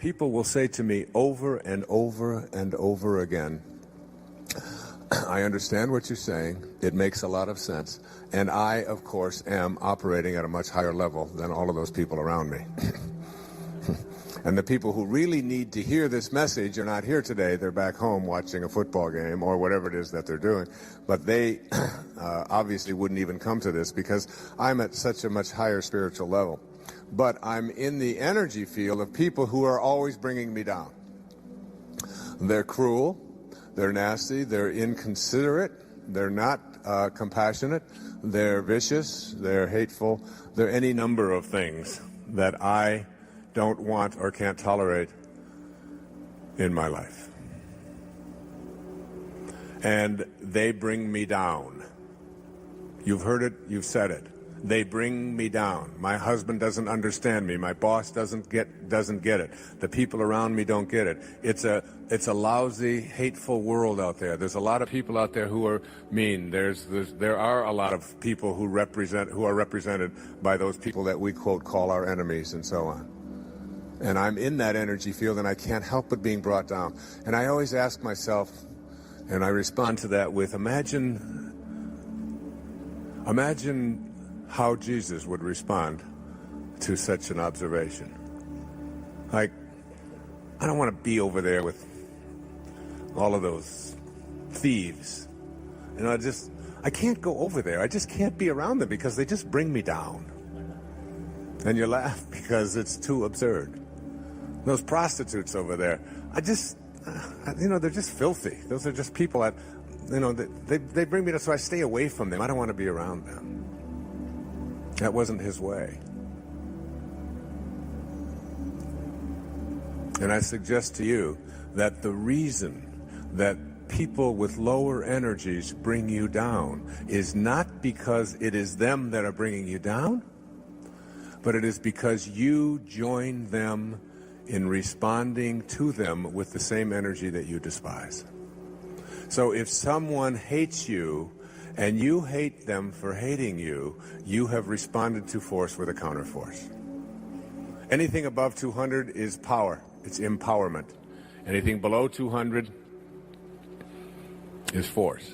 people will say to me over and over and over again, I understand what you're saying. It makes a lot of sense. And I, of course, am operating at a much higher level than all of those people around me. And the people who really need to hear this message are not here today. They're back home watching a football game or whatever it is that they're doing. But they obviously wouldn't even come to this because I'm at such a much higher spiritual level. But I'm in the energy field of people who are always bringing me down. They're cruel, they're nasty, they're inconsiderate, they're not compassionate, they're vicious, they're hateful, they're any number of things that I don't want or can't tolerate in my life. And they bring me down. You've heard it, you've said it. They bring me down. My husband doesn't understand me. My boss doesn't get it. The people around me don't get it. It's a lousy, hateful world out there. There's a lot of people out there who are mean. There are a lot of people who are represented by those people that we quote call our enemies and so on. And I'm in that energy field and I can't help but being brought down. And I always ask myself, and I respond to that with imagine how Jesus would respond to such an observation. Like, I don't want to be over there with all of those thieves. You know, I can't go over there. I just can't be around them because they just bring me down. And you laugh because it's too absurd. Those prostitutes over there, they're just filthy. Those are just people that, they bring me down, so I stay away from them. I don't want to be around them. That wasn't his way. And I suggest to you that the reason that people with lower energies bring you down is not because it is them that are bringing you down, but it is because you join them in responding to them with the same energy that you despise. So if someone hates you and you hate them for hating you, you have responded to force with a counterforce. Anything above 200 is power. It's empowerment. Anything below 200 is force.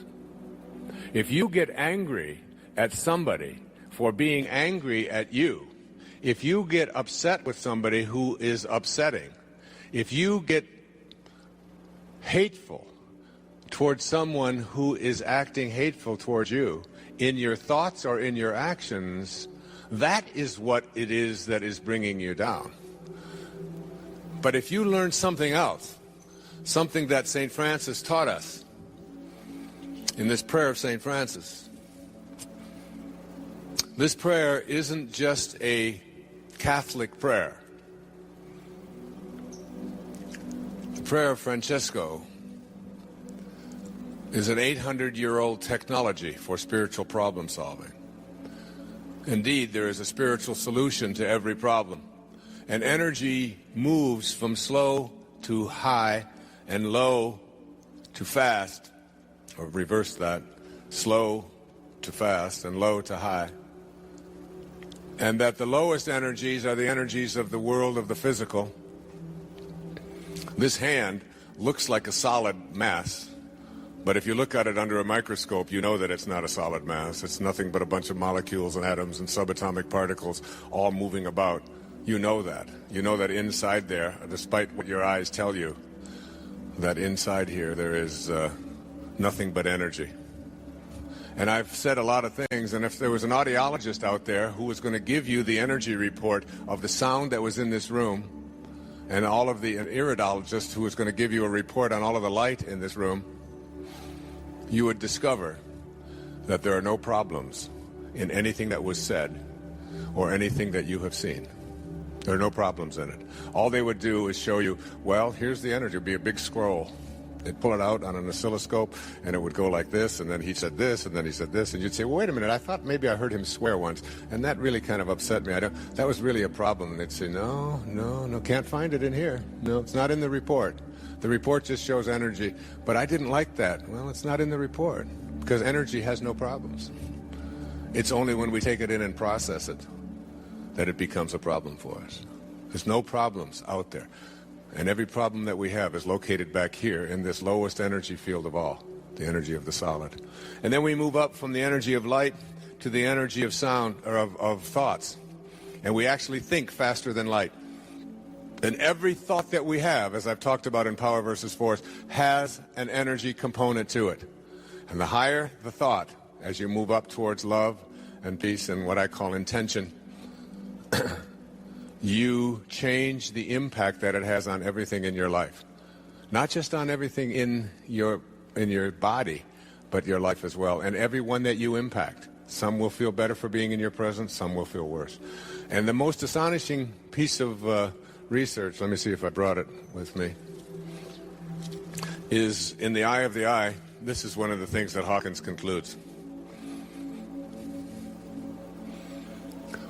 If you get angry at somebody for being angry at you, if you get upset with somebody who is upsetting, if you get hateful towards someone who is acting hateful towards you, in your thoughts or in your actions, that is what it is that is bringing you down. But if you learn something else, something that St. Francis taught us in this prayer of St. Francis, this prayer isn't just a Catholic prayer. The prayer of Francesco is an 800-year-old technology for spiritual problem solving. Indeed, there is a spiritual solution to every problem. And energy moves from slow to high and low to fast, or reverse that, slow to fast and low to high. And that the lowest energies are the energies of the world of the physical. This hand looks like a solid mass, but if you look at it under a microscope, you know that it's not a solid mass. It's nothing but a bunch of molecules and atoms and subatomic particles all moving about. You know that. You know that inside there, despite what your eyes tell you, that inside here there is nothing but energy. And I've said a lot of things, and if there was an audiologist out there who was going to give you the energy report of the sound that was in this room, and all of the iridologist who was going to give you a report on all of the light in this room, you would discover that there are no problems in anything that was said or anything that you have seen. There are no problems in it. All they would do is show you, well, here's the energy. It would be a big scroll. They'd pull it out on an oscilloscope, and it would go like this, and then he said this, and then he said this, and you'd say, well, wait a minute, I thought maybe I heard him swear once, and that really kind of upset me. That was really a problem. And they'd say, no, can't find it in here. No, it's not in the report. The report just shows energy. But I didn't like that. Well, it's not in the report, because energy has no problems. It's only when we take it in and process it that it becomes a problem for us. There's no problems out there. And every problem that we have is located back here in this lowest energy field of all, the energy of the solid. And then we move up from the energy of light to the energy of sound, or of thoughts. And we actually think faster than light. And every thought that we have, as I've talked about in Power versus Force, has an energy component to it. And the higher the thought, as you move up towards love and peace and what I call intention, you change the impact that it has on everything in your life. Not just on everything in your body, but your life as well. And everyone that you impact. Some will feel better for being in your presence, some will feel worse. And the most astonishing piece of research, let me see if I brought it with me, is in the eye of the eye. This is one of the things that Hawkins concludes.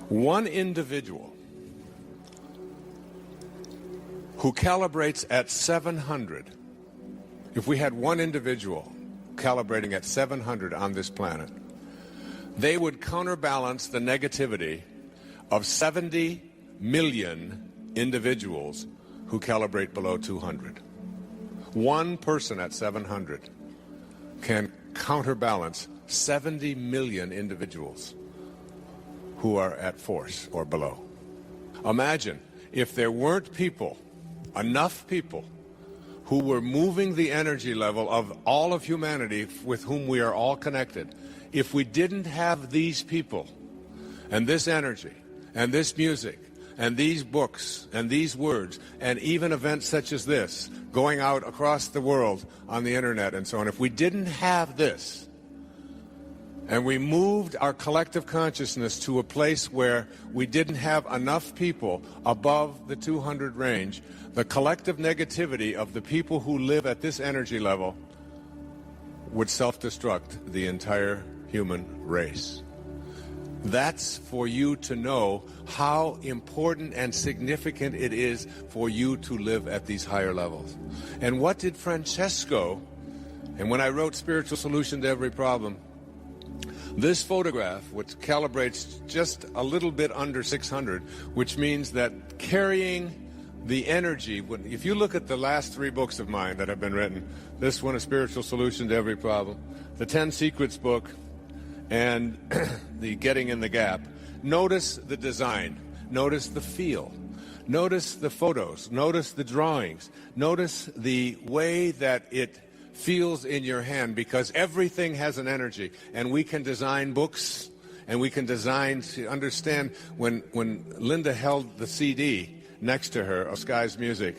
One individual who calibrates at 700, if we had one individual calibrating at 700 on this planet, they would counterbalance the negativity of 70 million individuals who calibrate below 200. One person at 700 can counterbalance 70 million individuals who are at force or below. Imagine if there weren't people, enough people, who were moving the energy level of all of humanity with whom we are all connected. If we didn't have these people and this energy and this music and these books and these words and even events such as this going out across the world on the internet and so on, if we didn't have this and we moved our collective consciousness to a place where we didn't have enough people above the 200 range, the collective negativity of the people who live at this energy level would self-destruct the entire human race. That's for you to know how important and significant it is for you to live at these higher levels. And what did Francesco, and when I wrote Spiritual Solution to Every Problem, this photograph, which calibrates just a little bit under 600, which means that carrying the energy, if you look at the last 3 books of mine that have been written, this one, A Spiritual Solution to Every Problem, the 10 Secrets book, and the Getting in the Gap, notice the design, notice the feel, notice the photos, notice the drawings, notice the way that it feels in your hand, because everything has an energy. And we can design books, and we can design to understand. When Linda held the CD next to her of Sky's Music,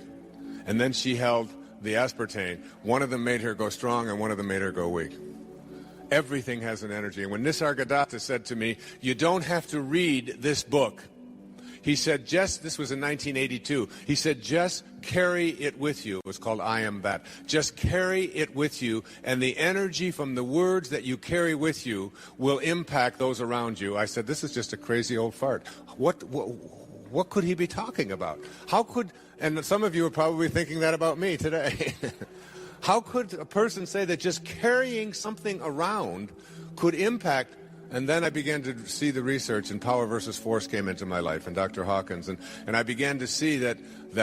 and then she held the aspartame, one of them made her go strong and one of them made her go weak. Everything has an energy. And when Nisargadatta said to me, you don't have to read this book, he said, this was in 1982, he said, just carry it with you. It was called I Am That. Just carry it with you, and the energy from the words that you carry with you will impact those around you. I said, this is just a crazy old fart. What could he be talking about? How could, and some of you are probably thinking that about me today. How could a person say that just carrying something around could impact? And then I began to see the research, and Power versus Force came into my life, and Dr. Hawkins, and I began to see that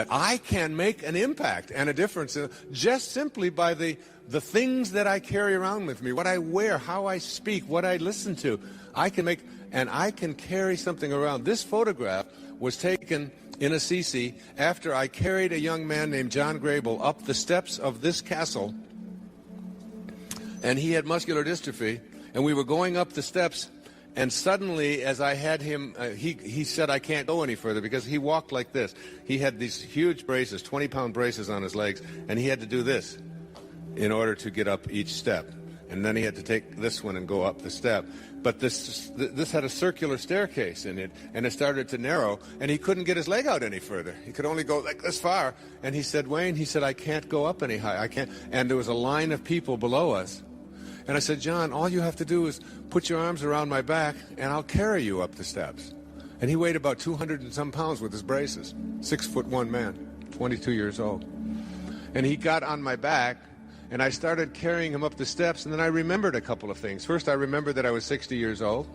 I can make an impact and a difference just simply by the things that I carry around with me, what I wear, how I speak, what I listen to. I can make, and I can carry something around. This photograph was taken in Assisi after I carried a young man named John Grable up the steps of this castle, and he had muscular dystrophy. And we were going up the steps, and suddenly, as I had him, he said, I can't go any further, because he walked like this. He had these huge braces, 20-pound braces on his legs, and he had to do this in order to get up each step. And then he had to take this one and go up the step. But this had a circular staircase in it, and it started to narrow, and he couldn't get his leg out any further. He could only go like this far. And he said, Wayne, he said, I can't go up any higher. I can't. And there was a line of people below us. And I said, John, all you have to do is put your arms around my back, and I'll carry you up the steps. And he weighed about 200 and some pounds with his braces. 6'1" man, 22 years old. And he got on my back, and I started carrying him up the steps, and then I remembered a couple of things. First, I remembered that I was 60 years old.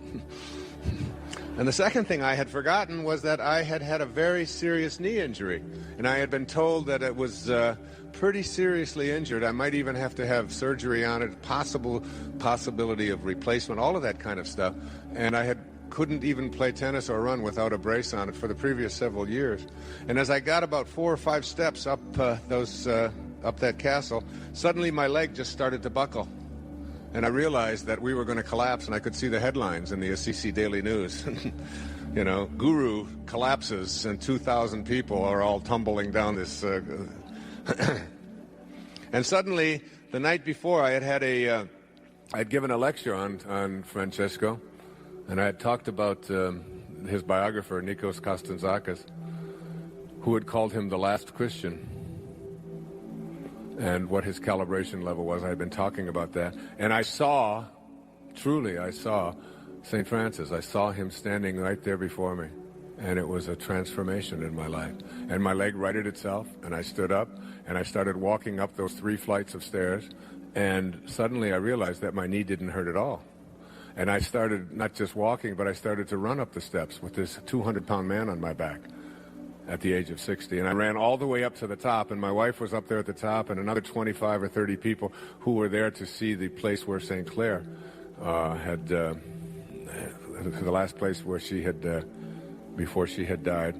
And the second thing I had forgotten was that I had had a very serious knee injury. And I had been told that it was pretty seriously injured. I might even have to have surgery on it, possibility of replacement, all of that kind of stuff. And I couldn't even play tennis or run without a brace on it for the previous several years. And as I got about 4 or 5 steps up that castle, suddenly my leg just started to buckle. And I realized that we were going to collapse, and I could see the headlines in the Assisi Daily News. You know, Guru collapses and 2,000 people are all tumbling down this. And suddenly, the night before, I'd given a lecture on Francesco, and I had talked about his biographer, Nikos Kazantzakis, who had called him the last Christian, and what his calibration level was. I had been talking about that. And I saw St. Francis. I saw him standing right there before me. And it was a transformation in my life. And my leg righted itself, and I stood up, and I started walking up those 3 flights of stairs. And suddenly I realized that my knee didn't hurt at all. And I started not just walking, but I started to run up the steps with this 200-pound man on my back at the age of 60. And I ran all the way up to the top, and my wife was up there at the top, and another 25 or 30 people who were there to see the place where St. Clair the last place where she had, before she had died.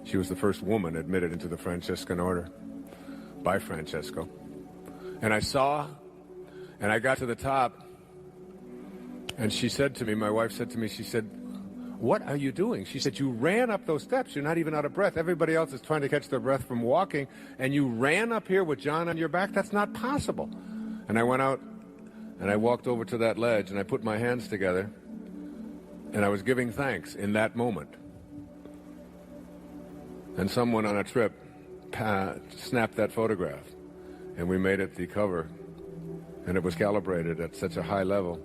She was the first woman admitted into the Franciscan order by Francesco. And I got to the top, and she said to me, my wife said to me, she said, "What are you doing?" She said, "You ran up those steps. You're not even out of breath. Everybody else is trying to catch their breath from walking, and you ran up here with John on your back? That's not possible." And I went out, and I walked over to that ledge, and I put my hands together, and I was giving thanks in that moment. And someone on a trip snapped that photograph, and we made it the cover, and it was calibrated at such a high level.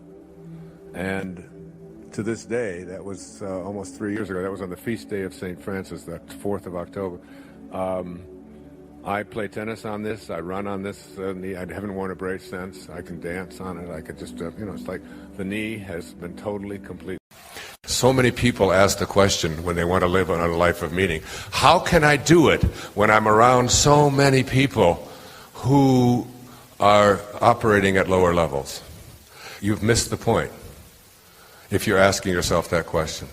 And to this day, that was almost 3 years ago. That was on the feast day of St. Francis, the 4th of October. I play tennis on this. I run on this knee. I haven't worn a brace since. I can dance on it. I could just, it's like the knee has been totally complete. So many people ask the question when they want to live on a life of meaning, how can I do it when I'm around so many people who are operating at lower levels? You've missed the point if you're asking yourself that question.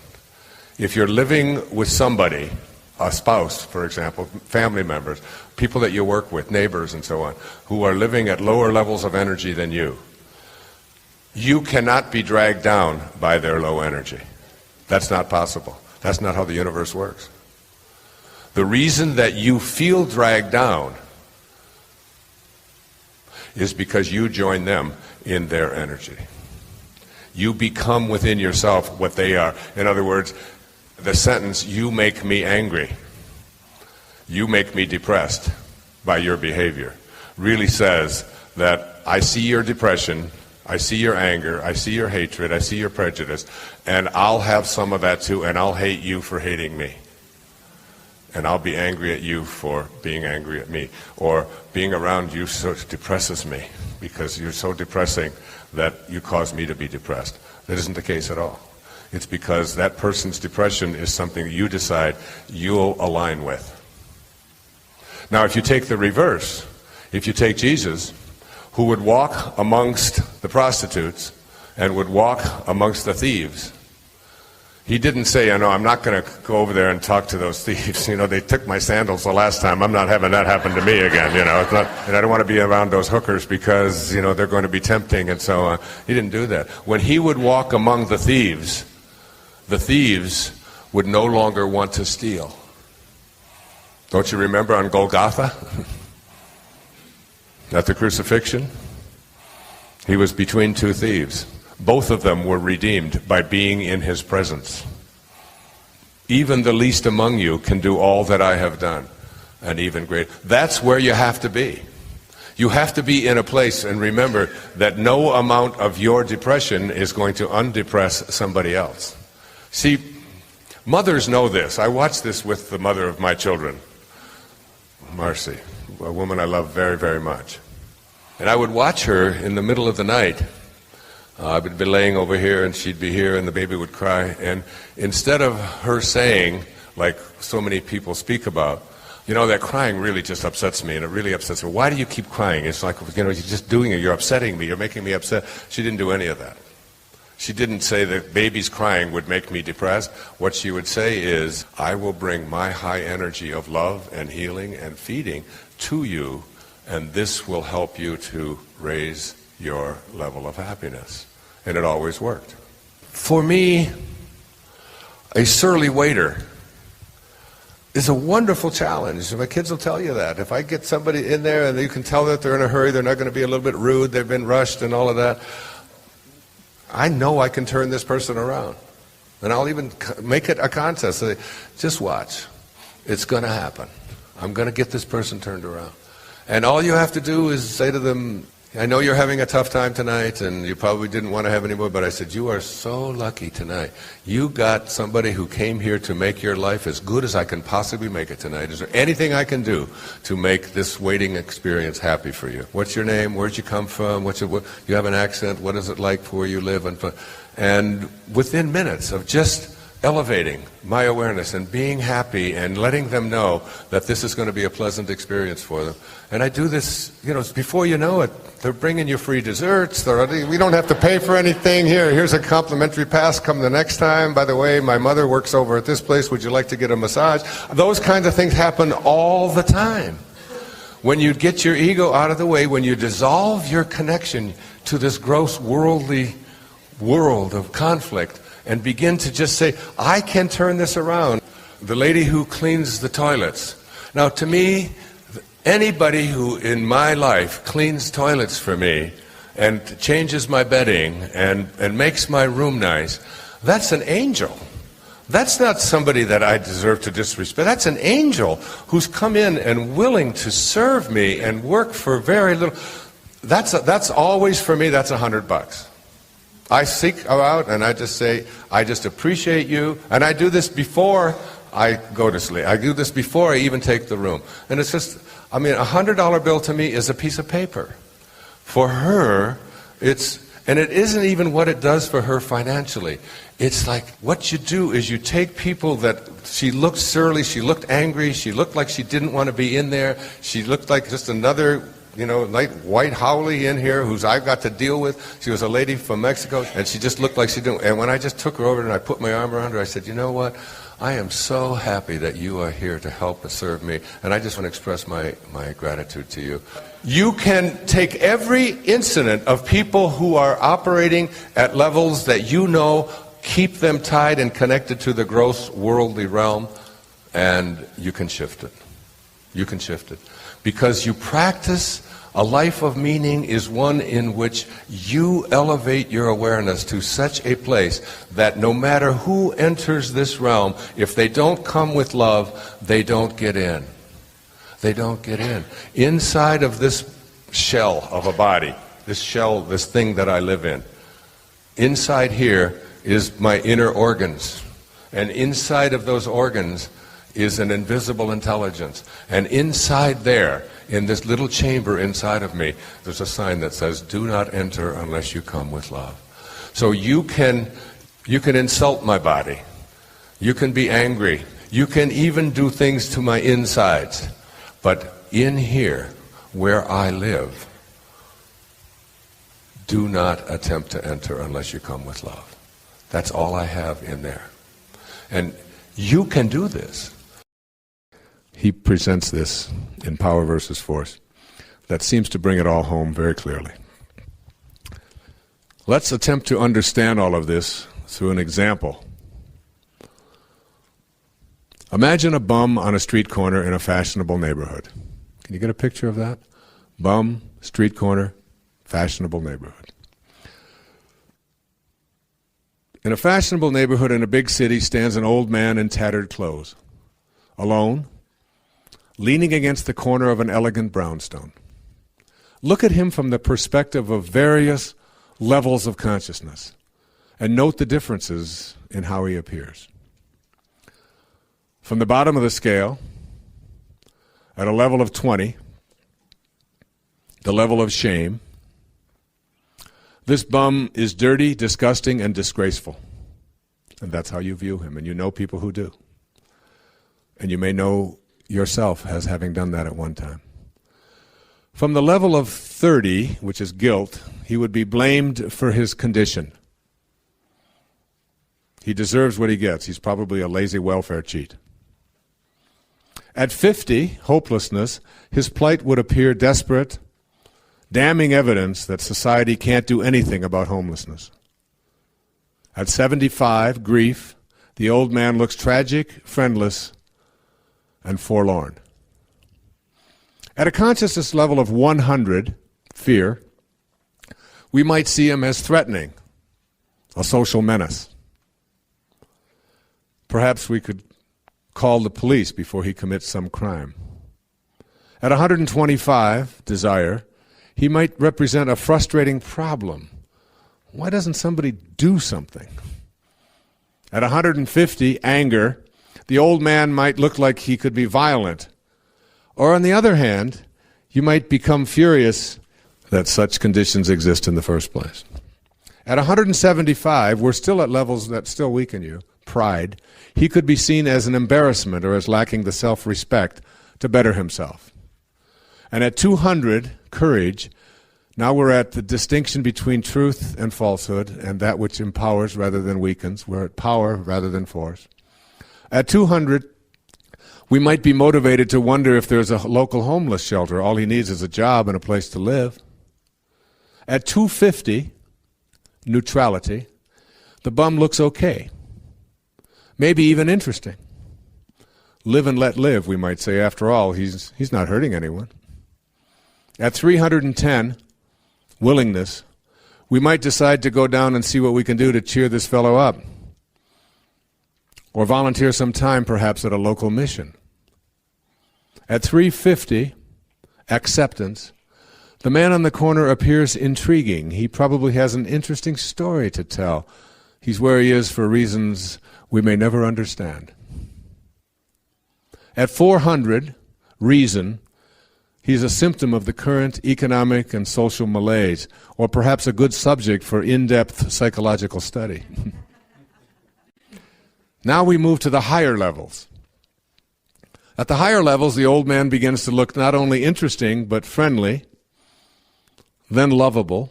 If you're living with somebody, a spouse, for example, family members, people that you work with, neighbors and so on, who are living at lower levels of energy than you cannot be dragged down by their low energy. That's not possible. That's not how the universe works. The reason that you feel dragged down is because you join them in their energy. You become within yourself what they are. In other words, the sentence, "You make me angry, you make me depressed by your behavior," really says that I see your depression, I see your anger, I see your hatred, I see your prejudice, and I'll have some of that too, and I'll hate you for hating me. And I'll be angry at you for being angry at me. Or being around you so depresses me because you're so depressing that you cause me to be depressed. That isn't the case at all. It's because that person's depression is something you decide you'll align with. Now, if you take the reverse, if you take Jesus, who would walk amongst the prostitutes and would walk amongst the thieves, he didn't say, I'm not going to go over there and talk to those thieves. They took my sandals the last time. I'm not having that happen to me again. It's not, and I don't want to be around those hookers because, they're going to be tempting and so on. He didn't do that. When he would walk among the thieves would no longer want to steal. Don't you remember on Golgotha? At the crucifixion? He was between 2 thieves. Both of them were redeemed by being in his presence. Even the least among you can do all that I have done, and even greater. That's where you have to be. You have to be in a place, and remember that no amount of your depression is going to undepress somebody else. See, mothers know this. I watch this with the mother of my children, Marcy, a woman I love very, very much. And I would watch her in the middle of the night. I would be laying over here and she'd be here and the baby would cry. And instead of her saying, like so many people speak about, you know, that crying really just upsets me, and it really upsets her. Why do you keep crying? It's like, you know, you're just doing it. You're upsetting me. You're making me upset. She didn't do any of that. She didn't say that babies crying would make me depressed. What she would say is, I will bring my high energy of love and healing and feeding to you, and this will help you to raise your level of happiness. And it always worked. For me, a surly waiter is a wonderful challenge. My kids will tell you that. If I get somebody in there and you can tell that they're in a hurry, they're not going to be a little bit rude, they've been rushed and all of that, I know I can turn this person around. And I'll even make it a contest. Say, just watch. It's going to happen. I'm going to get this person turned around. And all you have to do is say to them, I know you're having a tough time tonight, and you probably didn't want to have any more, but I said, you are so lucky tonight. You got somebody who came here to make your life as good as I can possibly make it tonight. Is there anything I can do to make this waiting experience happy for you? What's your name? Where'd you come from? You have an accent? What is it like where you live? And within minutes of just elevating my awareness and being happy and letting them know that this is going to be a pleasant experience for them. And I do this, you know, before you know it, they're bringing you free desserts. We don't have to pay for anything. Here's a complimentary pass. Come the next time. By the way, my mother works over at this place. Would you like to get a massage? Those kinds of things happen all the time. When you get your ego out of the way, when you dissolve your connection to this gross worldly world of conflict, and begin to just say, I can turn this around. The lady who cleans the toilets. Now, to me, anybody who in my life cleans toilets for me and changes my bedding and makes my room nice, that's an angel. That's not somebody that I deserve to disrespect. That's an angel who's come in and willing to serve me and work for very little. That's always, for me, that's $100. I seek her out and I just say, I just appreciate you. And I do this before I go to sleep. I do this before I even take the room. And it's just, I mean, $100 bill to me is a piece of paper. For her, and it isn't even what it does for her financially. It's like, what you do is you take people that, she looked surly, she looked angry, she looked like she didn't want to be in there, she looked like just another, you know, like white howley in here who's I've got to deal with. She was a lady from Mexico, and she just looked like she didn't. And when I just took her over and I put my arm around her, I said, you know what? I am so happy that you are here to help and serve me, and I just want to express my gratitude to you. You can take every incident of people who are operating at levels that you know keep them tied and connected to the gross worldly realm, and you can shift it. You can shift it. Because you practice a life of meaning is one in which you elevate your awareness to such a place that no matter who enters this realm, if they don't come with love, they don't get in. They don't get in. Inside of this shell of a body, this shell, this thing that I live in, inside here is my inner organs. And inside of those organs is an invisible intelligence. And inside there, in this little chamber inside of me, there's a sign that says, do not enter unless you come with love. So you can insult my body. You can be angry. You can even do things to my insides. But in here, where I live, do not attempt to enter unless you come with love. That's all I have in there. And you can do this. He presents this in Power versus Force that seems to bring it all home very clearly. Let's attempt to understand all of this through an example. Imagine a bum on a street corner in a fashionable neighborhood. Can you get a picture of that? Bum, street corner, fashionable neighborhood. In a fashionable neighborhood in a big city stands an old man in tattered clothes, alone, leaning against the corner of an elegant brownstone. Look at him from the perspective of various levels of consciousness and note the differences in how he appears. From the bottom of the scale, at a level of 20, the level of shame, This bum is dirty, disgusting, and disgraceful. And that's how you view him, and you know people who do. And you may know yourself as having done that at one time. From the level of 30, which is guilt, he would be blamed for his condition. He deserves what he gets. He's probably a lazy welfare cheat. At 50, hopelessness, his plight would appear desperate, damning evidence that society can't do anything about homelessness. At 75, grief, the old man looks tragic, friendless, and forlorn. At a consciousness level of 100, fear, we might see him as threatening, a social menace. Perhaps we could call the police before he commits some crime. At 125, desire, he might represent a frustrating problem. Why doesn't somebody do something? At 150, anger, the old man might look like he could be violent. Or on the other hand, you might become furious that such conditions exist in the first place. At 175, we're still at levels that still weaken you. Pride. He could be seen as an embarrassment or as lacking the self-respect to better himself. And at 200, courage. Now we're at the distinction between truth and falsehood and that which empowers rather than weakens. We're at power rather than force. At 200, we might be motivated to wonder if there's a local homeless shelter. All he needs is a job and a place to live. At 250, neutrality, the bum looks okay. Maybe even interesting. Live and let live, we might say. After all, he's not hurting anyone. At 310, willingness, we might decide to go down and see what we can do to cheer this fellow up. Or volunteer some time, perhaps, at a local mission. At 350, acceptance, the man on the corner appears intriguing. He probably has an interesting story to tell. He's where he is for reasons we may never understand. At 400, reason, he's a symptom of the current economic and social malaise, or perhaps a good subject for in-depth psychological study. Now we move to the higher levels. At the higher levels, the old man begins to look not only interesting, but friendly, then lovable.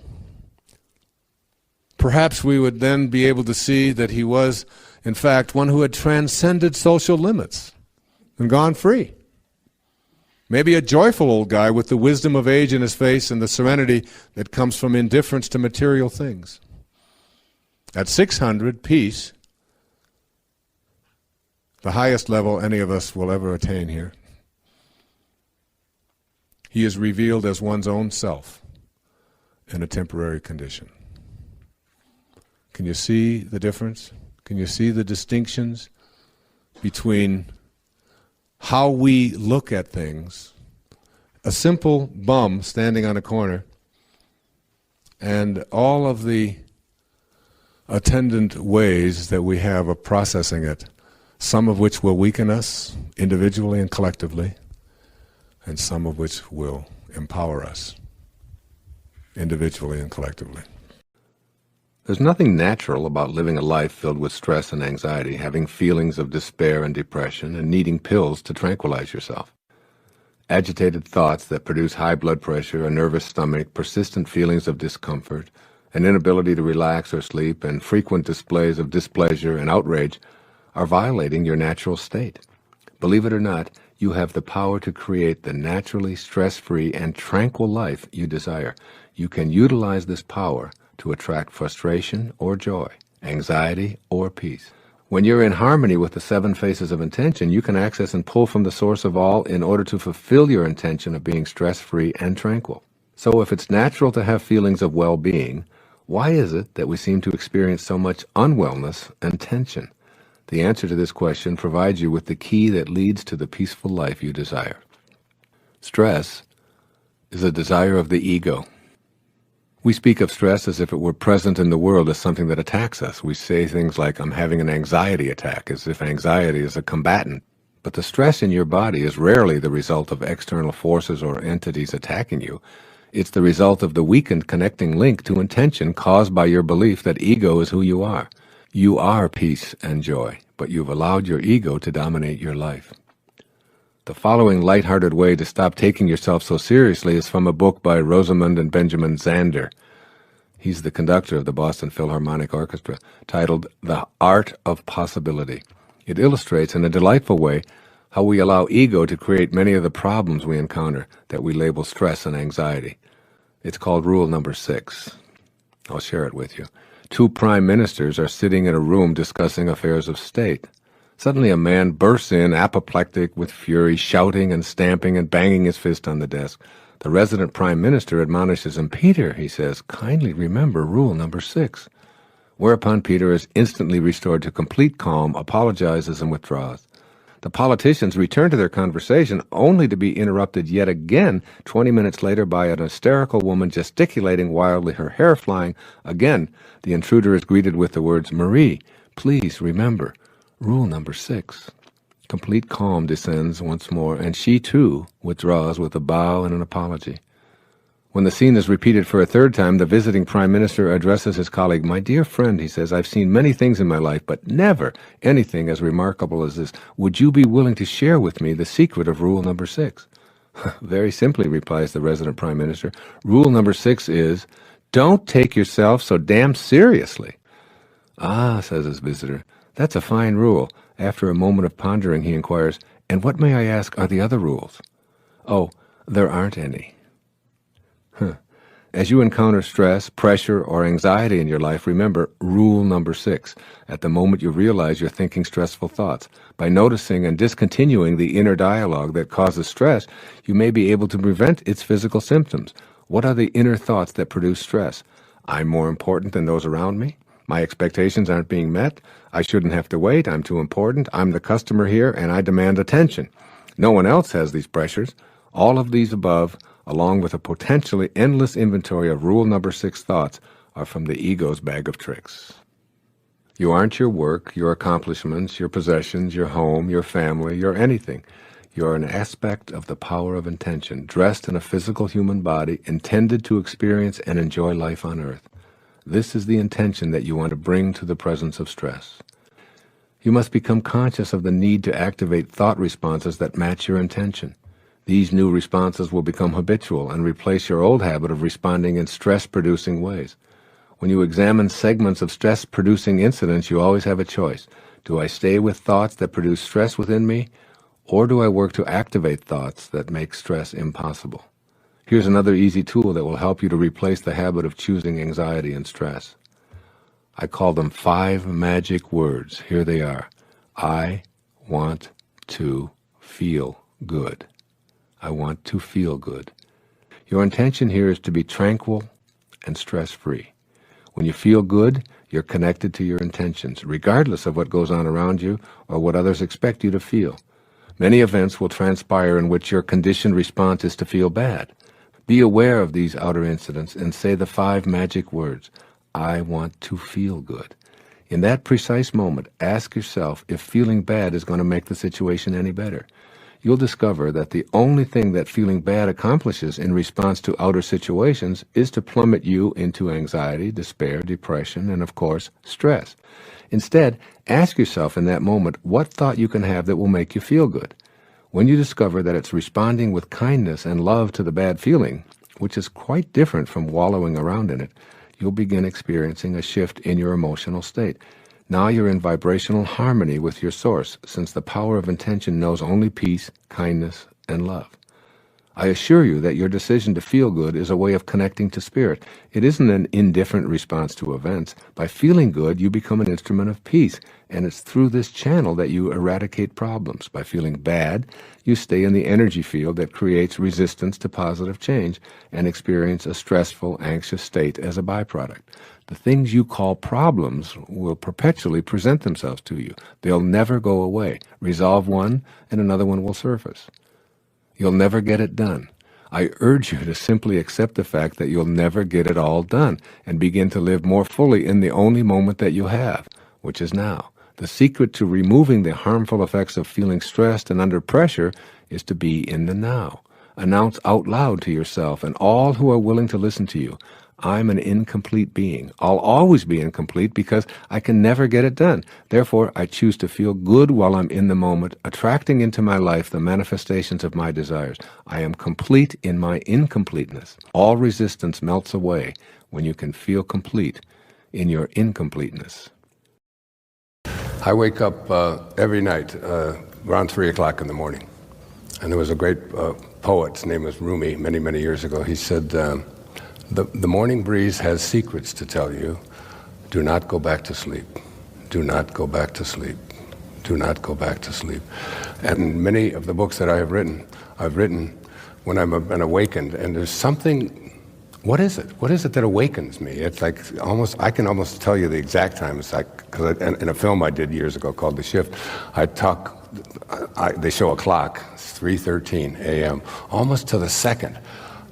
Perhaps we would then be able to see that he was, in fact, one who had transcended social limits and gone free. Maybe a joyful old guy with the wisdom of age in his face and the serenity that comes from indifference to material things. At 600, peace, the highest level any of us will ever attain here. He is revealed as one's own self in a temporary condition. Can you see the difference? Can you see the distinctions between how we look at things? A simple bum standing on a corner and all of the attendant ways that we have of processing it, some of which will weaken us individually and collectively, and some of which will empower us individually and collectively. There's nothing natural about living a life filled with stress and anxiety, having feelings of despair and depression, and needing pills to tranquilize yourself. Agitated thoughts that produce high blood pressure, a nervous stomach, persistent feelings of discomfort, an inability to relax or sleep, and frequent displays of displeasure and outrage are violating your natural state. Believe it or not, you have the power to create the naturally stress-free and tranquil life you desire. You can utilize this power to attract frustration or joy, anxiety or peace. When you're in harmony with the 7 faces of intention, you can access and pull from the source of all in order to fulfill your intention of being stress-free and tranquil. So if it's natural to have feelings of well-being, why is it that we seem to experience so much unwellness and tension? The answer to this question provides you with the key that leads to the peaceful life you desire. Stress is a desire of the ego. We speak of stress as if it were present in the world as something that attacks us. We say things like, I'm having an anxiety attack, as if anxiety is a combatant. But the stress in your body is rarely the result of external forces or entities attacking you. It's the result of the weakened connecting link to intention caused by your belief that ego is who you are. You are peace and joy, but you've allowed your ego to dominate your life. The following lighthearted way to stop taking yourself so seriously is from a book by Rosamund and Benjamin Zander. He's the conductor of the Boston Philharmonic Orchestra, titled The Art of Possibility. It illustrates in a delightful way how we allow ego to create many of the problems we encounter that we label stress and anxiety. It's called Rule Number 6. I'll share it with you. 2 prime ministers are sitting in a room discussing affairs of state. Suddenly a man bursts in, apoplectic with fury, shouting and stamping and banging his fist on the desk. The resident prime minister admonishes him. "Peter," he says, "kindly remember Rule Number 6. Whereupon Peter is instantly restored to complete calm, apologizes, and withdraws. The politicians return to their conversation only to be interrupted yet again 20 minutes later by an hysterical woman gesticulating wildly, her hair flying. Again, the intruder is greeted with the words, "Marie, please remember Rule Number 6. Complete calm descends once more, and she, too, withdraws with a bow and an apology. When the scene is repeated for a third time, the visiting prime minister addresses his colleague. "My dear friend," he says, "I've seen many things in my life, but never anything as remarkable as this. Would you be willing to share with me the secret of Rule Number 6? "Very simply," replies the resident prime minister. "Rule Number 6 is, don't take yourself so damn seriously." "Ah," says his visitor, "that's a fine rule." After a moment of pondering, he inquires, "And what, may I ask, are the other rules?" "Oh, there aren't any." As you encounter stress, pressure, or anxiety in your life, remember Rule Number 6 at the moment you realize you're thinking stressful thoughts. By noticing and discontinuing the inner dialogue that causes stress, you may be able to prevent its physical symptoms. What are the inner thoughts that produce stress? I'm more important than those around me. My expectations aren't being met. I shouldn't have to wait. I'm too important. I'm the customer here, and I demand attention. No one else has these pressures. All of these above, along with a potentially endless inventory of Rule Number 6 thoughts, are from the ego's bag of tricks. You aren't your work, your accomplishments, your possessions, your home, your family, your anything. You're an aspect of the power of intention, dressed in a physical human body, intended to experience and enjoy life on earth. This is the intention that you want to bring to the presence of stress. You must become conscious of the need to activate thought responses that match your intention. These new responses will become habitual and replace your old habit of responding in stress-producing ways. When you examine segments of stress-producing incidents, you always have a choice. Do I stay with thoughts that produce stress within me, or do I work to activate thoughts that make stress impossible? Here's another easy tool that will help you to replace the habit of choosing anxiety and stress. I call them 5 magic words. Here they are. I want to feel good. I want to feel good. Your intention here is to be tranquil and stress-free. When you feel good, you're connected to your intentions, regardless of what goes on around you or what others expect you to feel. Many events will transpire in which your conditioned response is to feel bad. Be aware of these outer incidents and say the 5 magic words. I want to feel good. In that precise moment, ask yourself if feeling bad is going to make the situation any better. You'll discover that the only thing that feeling bad accomplishes in response to outer situations is to plummet you into anxiety, despair, depression, and, of course, stress. Instead, ask yourself in that moment what thought you can have that will make you feel good. When you discover that it's responding with kindness and love to the bad feeling, which is quite different from wallowing around in it, you'll begin experiencing a shift in your emotional state. Now you're in vibrational harmony with your source, since the power of intention knows only peace, kindness, and love. I assure you that your decision to feel good is a way of connecting to spirit. It isn't an indifferent response to events. By feeling good, you become an instrument of peace, and it's through this channel that you eradicate problems. By feeling bad, you stay in the energy field that creates resistance to positive change and experience a stressful, anxious state as a byproduct. The things you call problems will perpetually present themselves to you. They'll never go away. Resolve one, and another one will surface. You'll never get it done. I urge you to simply accept the fact that you'll never get it all done and begin to live more fully in the only moment that you have, which is now. The secret to removing the harmful effects of feeling stressed and under pressure is to be in the now. Announce out loud to yourself and all who are willing to listen to you, I'm an incomplete being. I'll always be incomplete because I can never get it done. Therefore, I choose to feel good while I'm in the moment, attracting into my life the manifestations of my desires. I am complete in my incompleteness. All resistance melts away when you can feel complete in your incompleteness. I wake up every night around 3 o'clock in the morning. And there was a great poet, his name was Rumi, many, many years ago. He said, the morning breeze has secrets to tell you. Do not go back to sleep. Do not go back to sleep. Do not go back to sleep. And many of the books that I've written when I'm awakened, and there's something, what is it? What is it that awakens me? It's like I can almost tell you the exact time. It's like, because in a film I did years ago called The Shift, they show a clock, it's 3:13 a.m., almost to the second.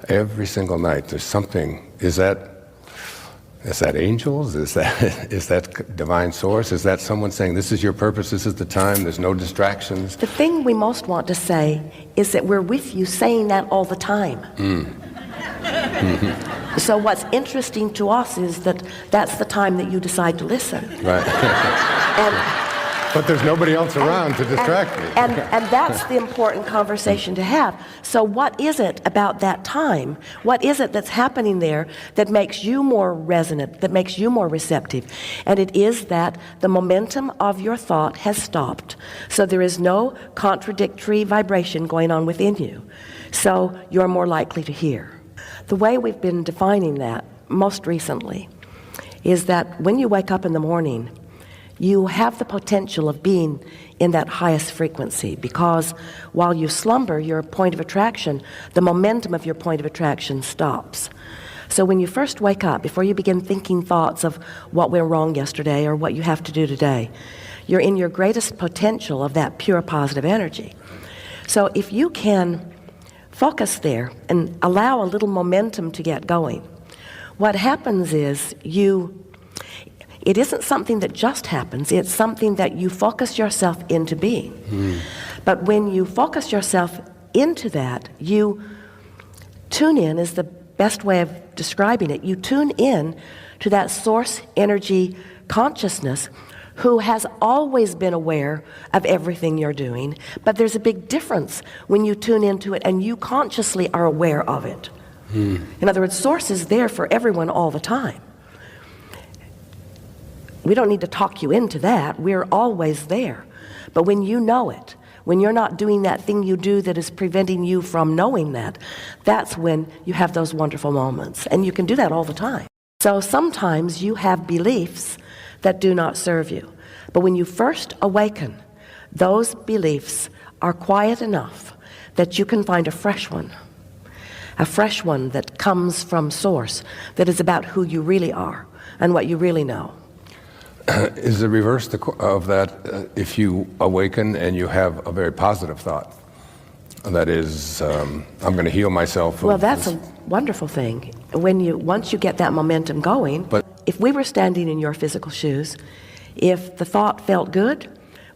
Every single night, there's something. Is that angels? Is that divine source? Is that someone saying, this is your purpose, this is the time, there's no distractions? The thing we most want to say is that we're with you saying that all the time. Mm-hmm. So what's interesting to us is that that's the time that you decide to listen. Right. But there's nobody else around to distract me. And that's the important conversation to have. So what is it about that time? What is it that's happening there that makes you more resonant, that makes you more receptive? And it is that the momentum of your thought has stopped. So there is no contradictory vibration going on within you. So you're more likely to hear. The way we've been defining that most recently is that when you wake up in the morning, you have the potential of being in that highest frequency, because while you slumber, your point of attraction, the momentum of your point of attraction stops. So when you first wake up, before you begin thinking thoughts of what went wrong yesterday or what you have to do today, you're in your greatest potential of that pure positive energy. So if you can focus there and allow a little momentum to get going, what happens is it isn't something that just happens, it's something that you focus yourself into being. But when you focus yourself into that, you tune in, is the best way of describing it. You tune in to that source energy consciousness who has always been aware of everything you're doing, but there's a big difference when you tune into it and you consciously are aware of it. In other words, source is there for everyone all the time. We don't need to talk you into that. We're always there. But when you know it, when you're not doing that thing you do that is preventing you from knowing that, that's when you have those wonderful moments. And you can do that all the time. So sometimes you have beliefs that do not serve you. But when you first awaken, those beliefs are quiet enough that you can find a fresh one that comes from source, that is about who you really are and what you really know. Is the reverse of that if you awaken and you have a very positive thought? That is, I'm going to heal myself. Well, that's a wonderful thing. Once you get that momentum going, but if we were standing in your physical shoes, if the thought felt good,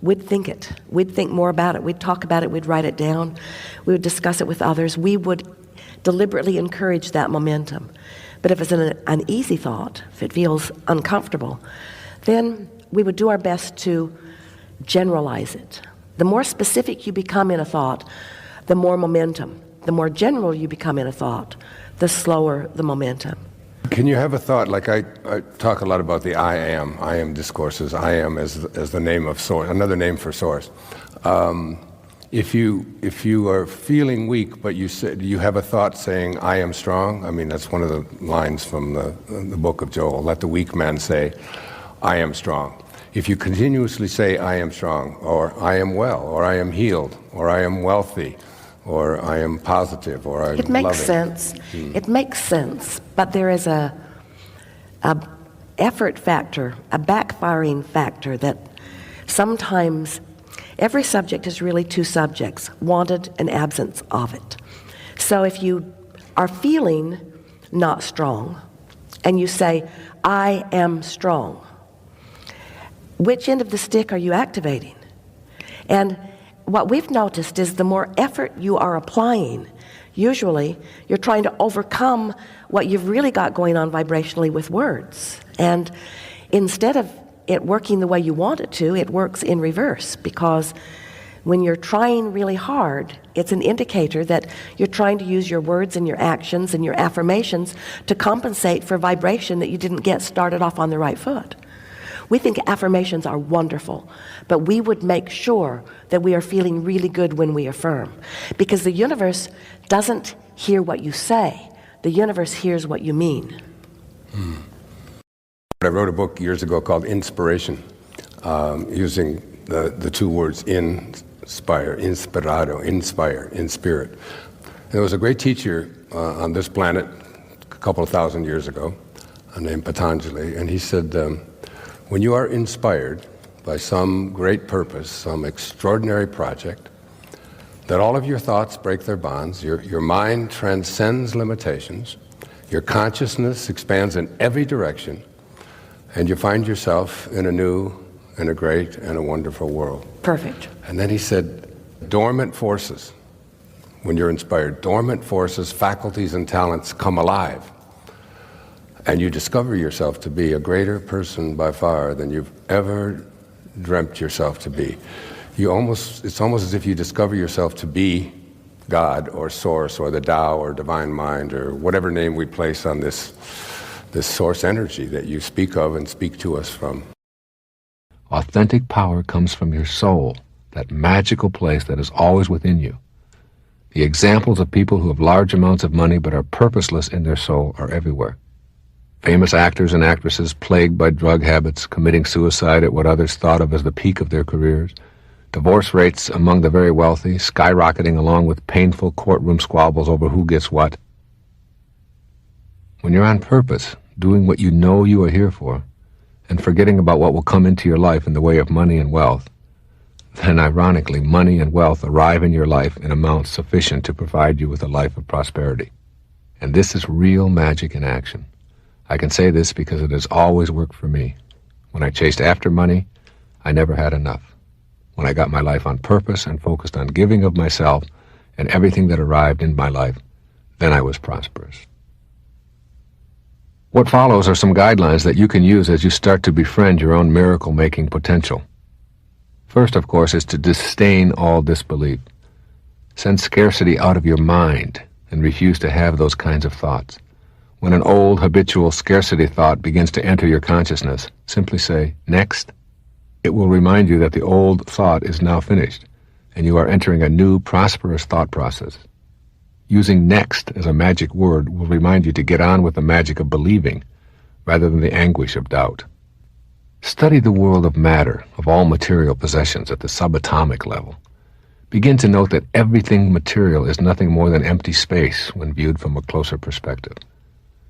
we'd think it. We'd think more about it. We'd talk about it. We'd write it down. We would discuss it with others. We would deliberately encourage that momentum. But if it's an uneasy thought, if it feels uncomfortable, then we would do our best to generalize it. The more specific you become in a thought, the more momentum. The more general you become in a thought, the slower the momentum. Can you have a thought, like I talk a lot about the I am discourses. I am as the name of source, another name for source. If you are feeling weak, but you have a thought saying, I am strong, I mean, that's one of the lines from the book of Joel. Let the weak man say, I am strong. If you continuously say, I am strong, or I am well, or I am healed, or I am wealthy, or I am positive, or I'm loving. It makes sense. It makes sense, but there is a effort factor, a backfiring factor that sometimes every subject is really two subjects, wanted and absence of it. So if you are feeling not strong, and you say, I am strong, which end of the stick are you activating? And what we've noticed is the more effort you are applying, usually you're trying to overcome what you've really got going on vibrationally with words. And instead of it working the way you want it to, it works in reverse, because when you're trying really hard, it's an indicator that you're trying to use your words and your actions and your affirmations to compensate for vibration that you didn't get started off on the right foot. We think affirmations are wonderful, but we would make sure that we are feeling really good when we affirm, because the universe doesn't hear what you say. The universe hears what you mean. I wrote a book years ago called Inspiration, using the two words inspire, inspirado, inspire, in spirit. There was a great teacher on this planet a couple of thousand years ago named Patanjali, and he said, when you are inspired by some great purpose, some extraordinary project, that all of your thoughts break their bonds, your mind transcends limitations, your consciousness expands in every direction, and you find yourself in a new and a great and a wonderful world. Perfect. And then he said, dormant forces, when you're inspired, dormant forces, faculties, and talents come alive. And you discover yourself to be a greater person by far than you've ever dreamt yourself to be. It's almost as if you discover yourself to be God or Source or the Tao or Divine Mind or whatever name we place on this source energy that you speak of and speak to us from. Authentic power comes from your soul, that magical place that is always within you. The examples of people who have large amounts of money but are purposeless in their soul are everywhere. Famous actors and actresses plagued by drug habits, committing suicide at what others thought of as the peak of their careers. Divorce rates among the very wealthy skyrocketing along with painful courtroom squabbles over who gets what. When you're on purpose, doing what you know you are here for, and forgetting about what will come into your life in the way of money and wealth, then ironically, money and wealth arrive in your life in amounts sufficient to provide you with a life of prosperity. And this is real magic in action. I can say this because it has always worked for me. When I chased after money, I never had enough. When I got my life on purpose and focused on giving of myself and everything that arrived in my life, then I was prosperous. What follows are some guidelines that you can use as you start to befriend your own miracle-making potential. First, of course, is to disdain all disbelief. Send scarcity out of your mind and refuse to have those kinds of thoughts. When an old, habitual scarcity thought begins to enter your consciousness, simply say, next. It will remind you that the old thought is now finished, and you are entering a new, prosperous thought process. Using next as a magic word will remind you to get on with the magic of believing, rather than the anguish of doubt. Study the world of matter, of all material possessions at the subatomic level. Begin to note that everything material is nothing more than empty space when viewed from a closer perspective.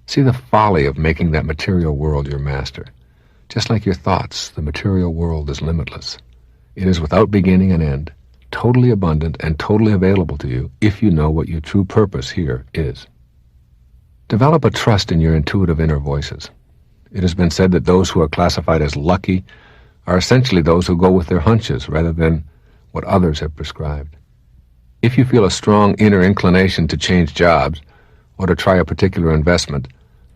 See the folly of making that material world your master. Just like your thoughts, the material world is limitless. It is without beginning and end, totally abundant and totally available to you if you know what your true purpose here is. Develop a trust in your intuitive inner voices. It has been said that those who are classified as lucky are essentially those who go with their hunches rather than what others have prescribed. If you feel a strong inner inclination to change jobs or to try a particular investment,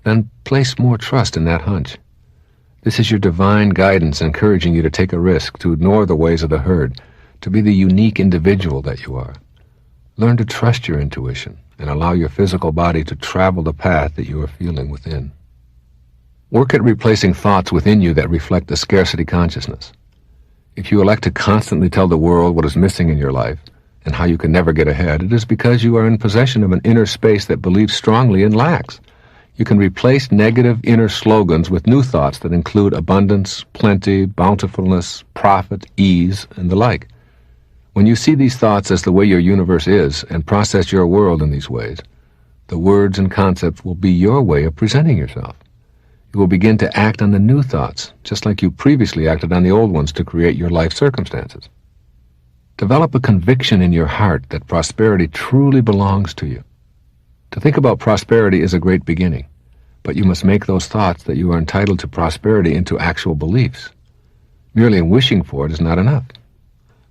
then place more trust in that hunch. This is your divine guidance encouraging you to take a risk, to ignore the ways of the herd, to be the unique individual that you are. Learn to trust your intuition and allow your physical body to travel the path that you are feeling within. Work at replacing thoughts within you that reflect the scarcity consciousness. If you elect to constantly tell the world what is missing in your life and how you can never get ahead, it is because you are in possession of an inner space that believes strongly in lacks. You can replace negative inner slogans with new thoughts that include abundance, plenty, bountifulness, profit, ease, and the like. When you see these thoughts as the way your universe is and process your world in these ways, the words and concepts will be your way of presenting yourself. You will begin to act on the new thoughts, just like you previously acted on the old ones to create your life circumstances. Develop a conviction in your heart that prosperity truly belongs to you. To think about prosperity is a great beginning, but you must make those thoughts that you are entitled to prosperity into actual beliefs. Merely wishing for it is not enough,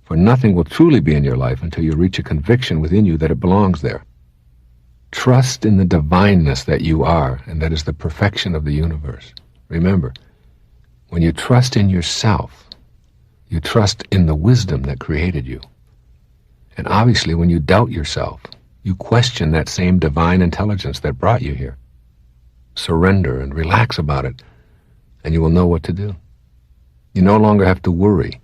for nothing will truly be in your life until you reach a conviction within you that it belongs there. Trust in the divineness that you are, and that is the perfection of the universe. Remember, when you trust in yourself, you trust in the wisdom that created you. And obviously, when you doubt yourself, you question that same divine intelligence that brought you here. Surrender and relax about it, and you will know what to do. You no longer have to worry.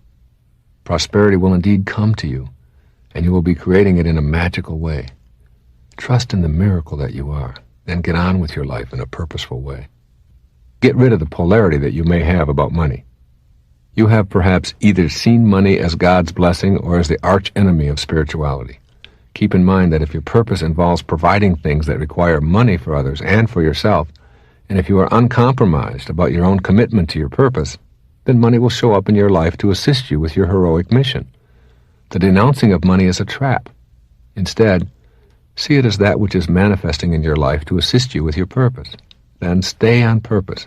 Prosperity will indeed come to you, and you will be creating it in a magical way. Trust in the miracle that you are, then get on with your life in a purposeful way. Get rid of the polarity that you may have about money. You have perhaps either seen money as God's blessing or as the arch enemy of spirituality. Keep in mind that if your purpose involves providing things that require money for others and for yourself, and if you are uncompromised about your own commitment to your purpose, then money will show up in your life to assist you with your heroic mission. The denouncing of money is a trap. Instead, see it as that which is manifesting in your life to assist you with your purpose. Then stay on purpose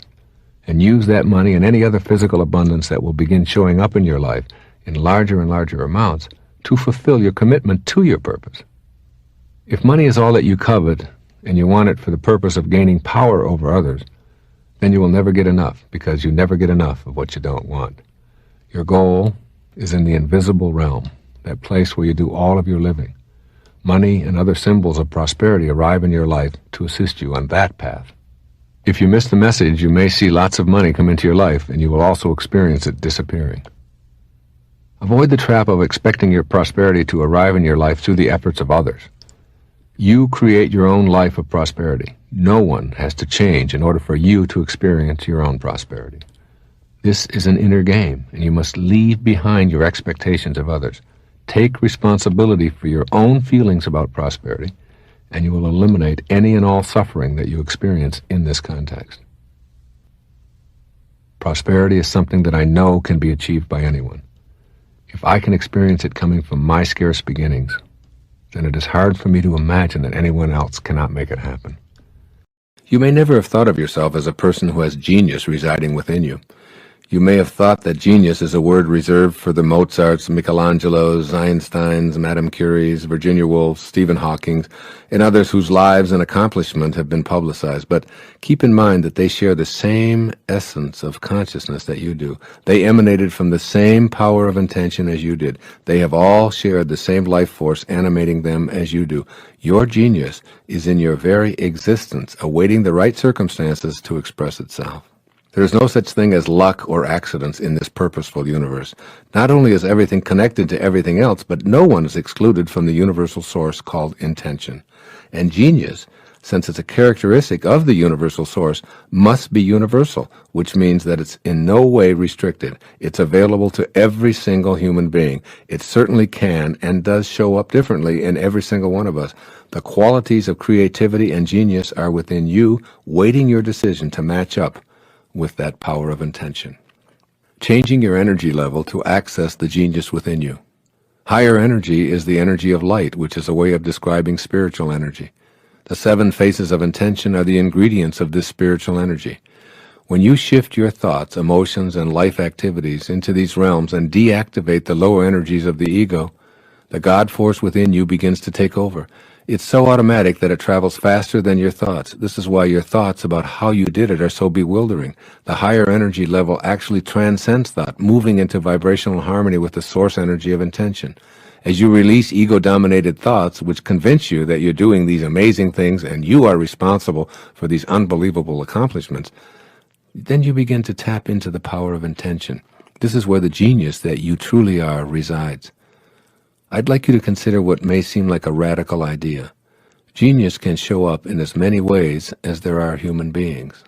and use that money and any other physical abundance that will begin showing up in your life in larger and larger amounts to fulfill your commitment to your purpose. If money is all that you covet and you want it for the purpose of gaining power over others, then you will never get enough, because you never get enough of what you don't want. Your goal is in the invisible realm, that place where you do all of your living. Money and other symbols of prosperity arrive in your life to assist you on that path. If you miss the message, you may see lots of money come into your life, and you will also experience it disappearing. Avoid the trap of expecting your prosperity to arrive in your life through the efforts of others. You create your own life of prosperity. No one has to change in order for you to experience your own prosperity. This is an inner game, and you must leave behind your expectations of others. Take responsibility for your own feelings about prosperity, and you will eliminate any and all suffering that you experience in this context. Prosperity is something that I know can be achieved by anyone. If I can experience it coming from my scarce beginnings, then it is hard for me to imagine that anyone else cannot make it happen. You may never have thought of yourself as a person who has genius residing within you. You may have thought that genius is a word reserved for the Mozarts, Michelangelos, Einsteins, Madame Curies, Virginia Woolfs, Stephen Hawkings, and others whose lives and accomplishment have been publicized. But keep in mind that they share the same essence of consciousness that you do. They emanated from the same power of intention as you did. They have all shared the same life force animating them as you do. Your genius is in your very existence, awaiting the right circumstances to express itself. There is no such thing as luck or accidents in this purposeful universe. Not only is everything connected to everything else, but no one is excluded from the universal source called intention. And genius, since it's a characteristic of the universal source, must be universal, which means that it's in no way restricted. It's available to every single human being. It certainly can and does show up differently in every single one of us. The qualities of creativity and genius are within you, waiting your decision to match up with that power of intention. Changing your energy level to access the genius within you. Higher energy is the energy of light, which is a way of describing spiritual energy. The 7 faces of intention are the ingredients of this spiritual energy. When you shift your thoughts, emotions, and life activities into these realms and deactivate the lower energies of the ego, the God force within you begins to take over. It's so automatic that it travels faster than your thoughts. This is why your thoughts about how you did it are so bewildering. The higher energy level actually transcends thought, moving into vibrational harmony with the source energy of intention. As you release ego-dominated thoughts, which convince you that you're doing these amazing things and you are responsible for these unbelievable accomplishments, then you begin to tap into the power of intention. This is where the genius that you truly are resides. I'd like you to consider what may seem like a radical idea. Genius can show up in as many ways as there are human beings.